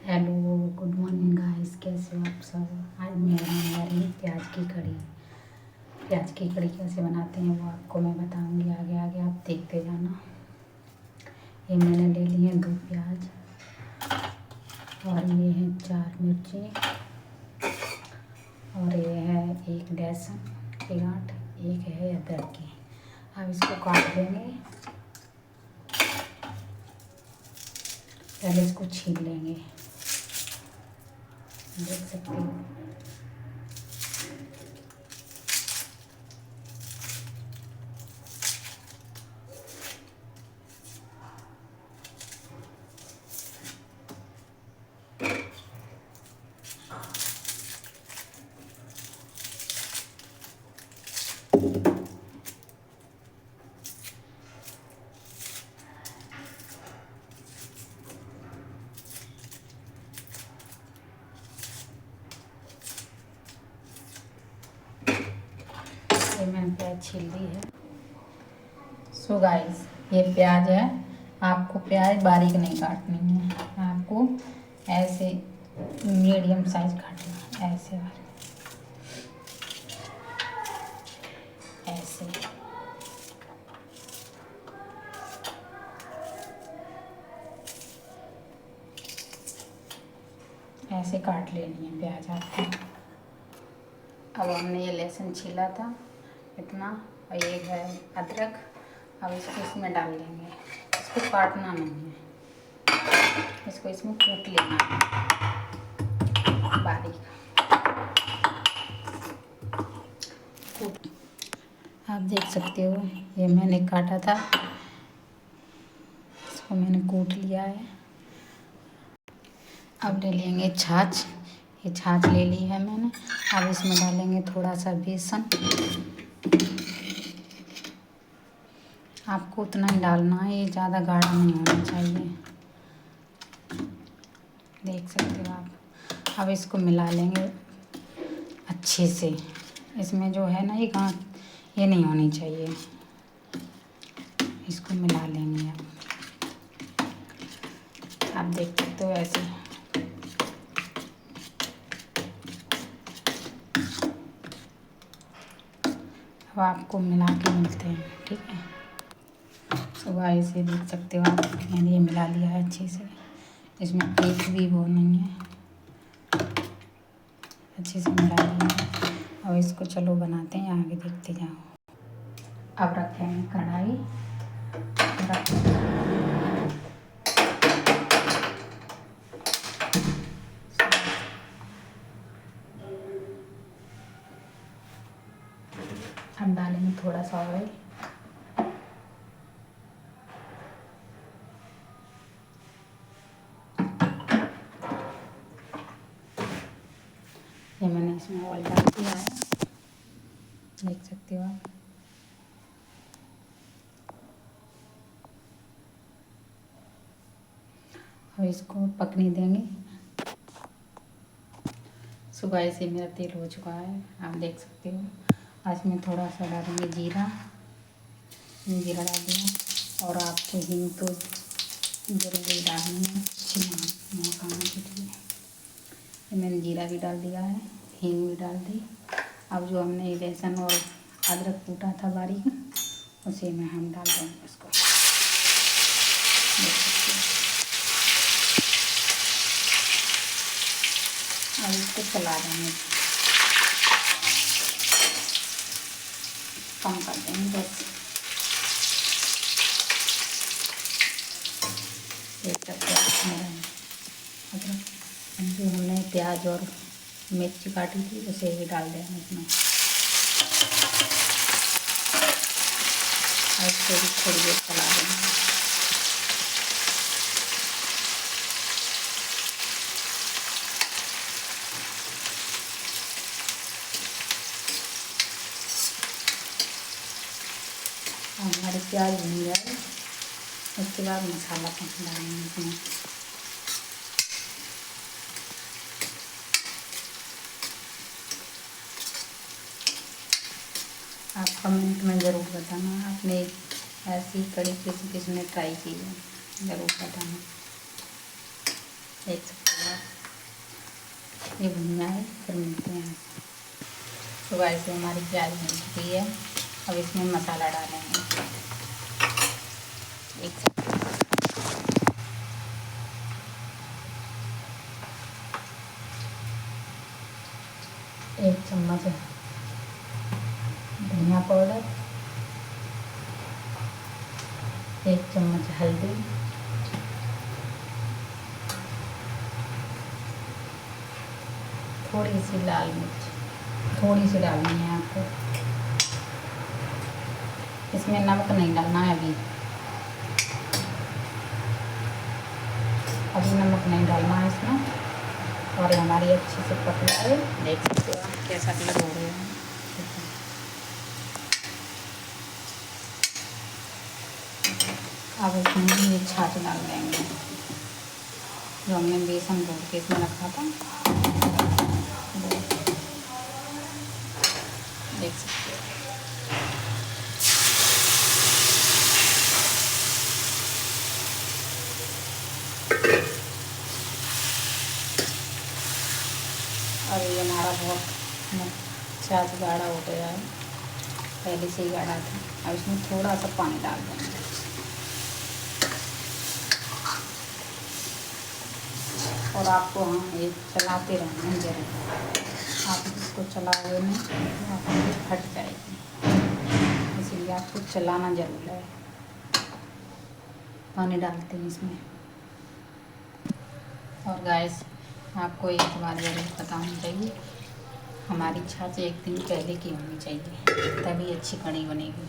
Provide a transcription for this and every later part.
Hello, good morning guys. कैसे हो आप सब। आज मैं बनाने जा रही हूँ प्याज की कड़ी। प्याज की कड़ी कैसे बनाते हैं वो आपको मैं बताऊंगी आगे आगे, आप देखते जाना। ये मैंने ले लिए हैं 2 प्याज और ये हैं 4 मिर्ची और ये है 1 लहसुन की गांठ, 1 है अदरक की। अब इसको काट लेंगे, पहले इसको छील लेंगे। देख सकते हो ये मैंने प्याज छील ली है। सो गाइस, ये प्याज है। आपको प्याज बारीक नहीं काटनी है, आपको ऐसे मीडियम साइज काटना है। ऐसे ऐसे ऐसे काट लेनी है प्याज आपको। अब हमने ये लहसुन छीला था इतना, और ये है अदरक। अब इसको इसमें डाल लेंगे। इसको काटना नहीं है, इसको इसमें कूट लेना है बारीक। कूट, आप देख सकते हो ये मैंने काटा था, इसको मैंने कूट लिया है। अब ले लेंगे छाछ। ये छाछ ले ली है मैंने। अब इसमें डालेंगे थोड़ा सा बेसन। आपको उतना ही डालना है, ये ज़्यादा गाढ़ा नहीं होना चाहिए। देख सकते हो आप। अब इसको मिला लेंगे अच्छे से। इसमें जो है ना ये गांठ, ये नहीं होनी चाहिए। इसको मिला लेंगे आप देख सकते हो ऐसे। अब आपको मिला के मिलते हैं, ठीक है। सुबह ऐसे देख सकते हो आप, मैंने ये मिला लिया है अच्छे से। इसमें एक भी वो नहीं है, अच्छे से मिला लिया है। अब इसको चलो बनाते हैं, आगे देखते जाओ। अब रखेंगे कढ़ाई, हम डालेंगे थोड़ा सा ऑयल। ये मैंने इसमें ऑयल डाल दिया है, देख सकते हो आप। अब इसको पकने देंगे। सुबह से मेरा तेल हो चुका है, आप देख सकते हो। आज मैं थोड़ा सा डालेंगे जीरा। जीरा डाल दिया, और आपको हींग तो जरूर डालनी है खाने के लिए। मैंने जीरा भी डाल दिया है, हींग भी डाल दी। अब जो हमने लहसुन और अदरक कूटा था बारीक, उसी में हम डाल देंगे इसको। अब इसको चला देंगे, कम कर देंगे बस। अदरक जो हमने प्याज और मिर्ची काटी थी उसे भी डाल देंगे इसमें। और इसको भी थोड़ी देर चला देंगे। हमारे प्याज भून जाए, उसके बाद मसाला डालेंगे इसमें। आप कमेंट में ज़रूर बताना, आपने ऐसी कड़ी किसी ने ट्राई की है, ज़रूर बताना। देख सकते हो आप। ये भुन जाए फिर मिलते हैं। तो ऐसे हमारी प्याज भुन चुकी है। अब इसमें मसाला डालेंगे। एक चम्मच धनिया पाउडर, 1 चम्मच हल्दी, थोड़ी सी लाल मिर्च, थोड़ी सी डालनी है आपको। इसमें नमक नहीं डालना है अभी नमक नहीं डालना है इसमें। और हमारी अच्छी से पक जाए। देख सकते हो आप कैसा कलर हो रहा है। अब इसमें ये छाछ डाल देंगे जो हमने बेसन घोल के इसमें रखा था। देख सकते हो। और ये हमारा बहुत छाछ गाढ़ा हो गया है, पहले से ही गाढ़ा था। अब इसमें थोड़ा सा पानी डाल देंगे और आपको ये चलाते रहना है जरूर। आप इसको चलाओगे नहीं तो आपको फट जाएगी, इसीलिए आपको चलाना जरूर है। पानी डालते हैं इसमें। और गाइस आपको एक बात ज़रूर पता होनी चाहिए, हमारी छाछ एक दिन पहले की होनी चाहिए, तभी अच्छी कढ़ी बनेगी।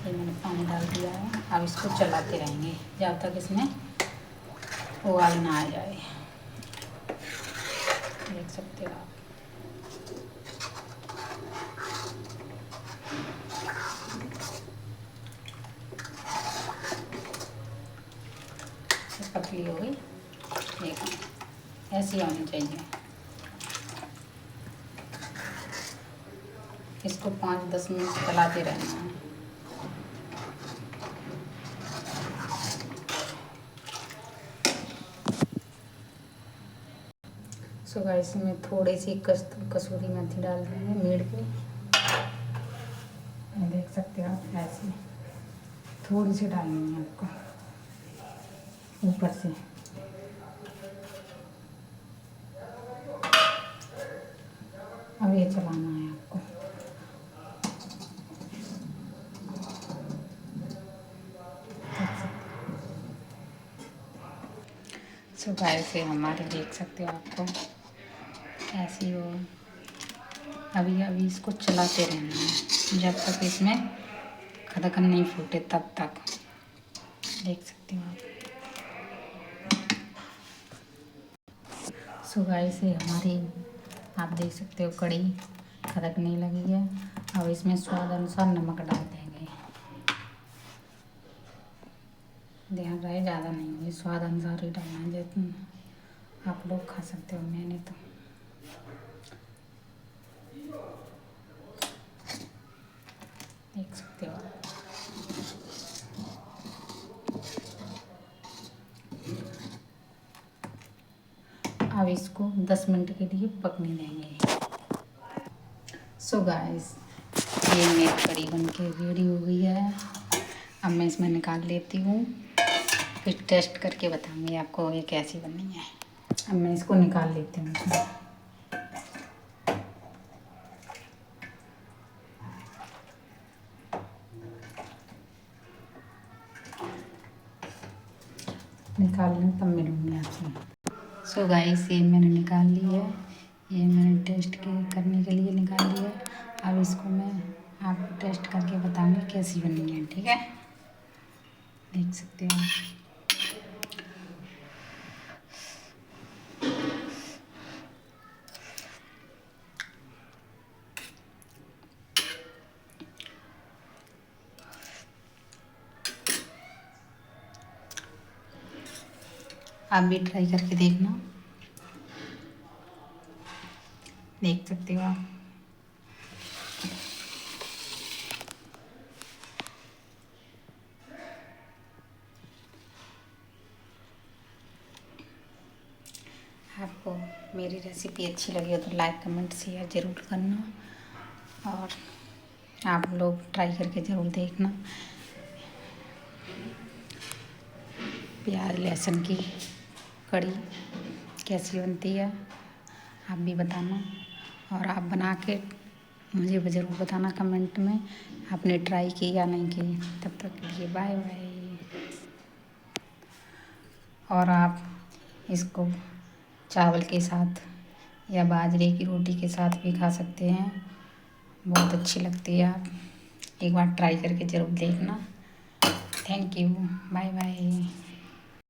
ये मैंने पानी डाल दिया है। अब इसको चलाते रहेंगे जब तक इसमें उबाल ना आ जाए। देख सकते हो आप। पतली हो गई, देखो ऐसी होनी चाहिए। इसको 5-10 मिनट चलाते रहना है। सो गाइस इसमें थोड़ी सी कसूरी मेथी डाल देंगे मीड के। देख सकते हो आप, ऐसे थोड़ी सी डालनी है आपको ऊपर से। अब ये चलाना है आपको। सो गाइस से हमारे देख सकते हो आपको ऐसी हो। अभी इसको चलाते रहना है जब तक इसमें खदकन नहीं फूटे तब तक। देख सकते हो आप। सो गाइस से हमारी आप देख सकते हो कढ़ी खदकने लगी है। अब इसमें स्वाद अनुसार नमक डाल देंगे। ध्यान रहे ज़्यादा नहीं होगी, स्वाद अनुसार ही डालना है जितना आप लोग खा सकते हो। मैंने तो देख सकते हो। अब इसको 10 मिनट के लिए पकने देंगे। सो गाइस ये मेरी कढ़ी बन के रेडी हो गई है। अब मैं इसमें निकाल लेती हूँ, फिर टेस्ट करके बताऊँगी आपको ये कैसी बनी है। अब मैं इसको निकाल लेती हूँ इसमें। निकाल लूँ तब मिलूँगी आपसे। सो गाइस ये मैंने निकाल ली है। ये मैंने टेस्ट करने के लिए निकाल लिया। अब इसको मैं आपको टेस्ट करके बताऊँगी कैसी बनी है, ठीक है। देख सकते हो आप भी ट्राई करके देखना। देख सकते हो आप। आपको मेरी रेसिपी अच्छी लगी हो तो लाइक कमेंट शेयर ज़रूर करना और आप लोग ट्राई करके ज़रूर देखना। प्याज लहसुन की कड़ी कैसी बनती है आप भी बताना और आप बना के मुझे ज़रूर बताना कमेंट में आपने ट्राई की या नहीं की। तब तक के लिए बाय बाय। और आप इसको चावल के साथ या बाजरे की रोटी के साथ भी खा सकते हैं, बहुत अच्छी लगती है। आप एक बार ट्राई करके ज़रूर देखना। Thank you, bye bye.